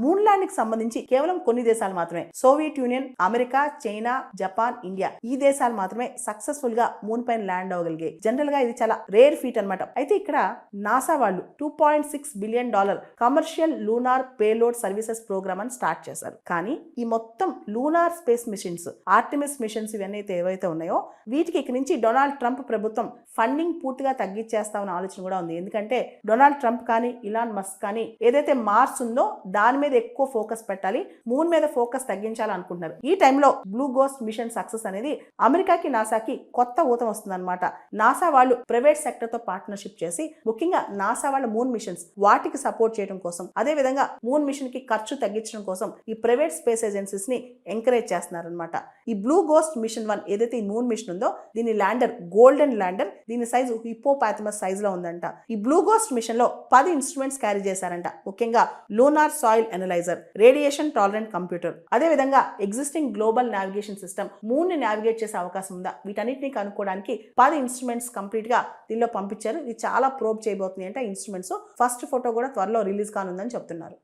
Moon land కి సంబంధించి కేవలం కొన్ని దేశాలు మాత్రమే, Soviet union, America, China, Japan, India, ఈ దేశాలు మాత్రమే సక్సెస్ఫుల్ గా మూన్ పైన ల్యాండ్ అవ్వగలిగాయి. జనరల్ గా ఇది చాలా రేర్ ఫీట్ అన్నమాట. అయితే ఇక్కడ నాసా వాళ్ళు $2.6 billion commercial lunar payload services programme అని స్టార్ట్ చేశారు. కానీ ఈ మొత్తం lunar space missions, Artemis missions ఇవన్నీ ఏవైతే ఉన్నాయో వీటికి ఇక నుంచి డొనాల్డ్ ట్రంప్ ప్రభుత్వం ఫండింగ్ పూర్తిగా తగ్గించేస్తామన్న ఆలోచన కూడా ఉంది. ఎందుకంటే డొనాల్డ్ ట్రంప్ కానీ ఇలాన్ మస్క్ కానీ ఏదైతే మార్స్ ఉందో దాని మీద ఎక్కువ ఫోకస్ పెట్టాలి, మూన్ మీద ఫోకస్ తగ్గించాలనుకుంటున్నారు. ఈ టైంలో బ్లూ గోస్ట్ మిషన్ సక్సెస్ అనేది అమెరికాకి, నాసాకి కొత్త ఊతం వస్తుందన్నమాట. నాసా వాళ్ళు ప్రైవేట్ సెక్టర్ తో పార్ట్నర్షిప్ చేసి ముఖ్యంగా నాసా వాళ్ళ మూన్ మిషన్స్ వాటికి సపోర్ట్ చేయడం కోసం, అదే విధంగా మూన్ మిషన్ కి ఖర్చు తగ్గించడం కోసం ఈ ప్రైవేట్ స్పేస్ ఏజెన్సీస్ ని ఎంకరేజ్ చేస్తున్నారనమాట. ఈ బ్లూ గోస్ట్ మిషన్ 1 ఏదైతే ఈ మూన్ మిషన్ ఉందో దీని ల్యాండర్ గోల్డెన్ ల్యాండర్, దీని సైజు హిప్పోపాథమస్ సైజ్ లో ఉందంట. ఈ బ్లూ గోస్ట్ మిషన్ లో 10 ఇన్స్ట్రుమెంట్స్ క్యారీ చేశారంట. ముఖ్యంగా lunar soil analyser, radiation tolerant computer, అదే విధంగా existing global navigation system, moon ని నావిగేట్ చేసే అవకాశం ఉందా, వీటన్నిటిని కనుక్కోవడానికి 10 ఇన్స్ట్రుమెంట్స్ కంప్లీట్ గా దీనిలో పంపించారు. ఇది చాలా ప్రోబ్ చేయబోతుంది అంటే ఇన్స్ట్రుమెంట్స్. ఫస్ట్ ఫోటో కూడా త్వరలో రిలీజ్ కానుందని చెప్తున్నారు.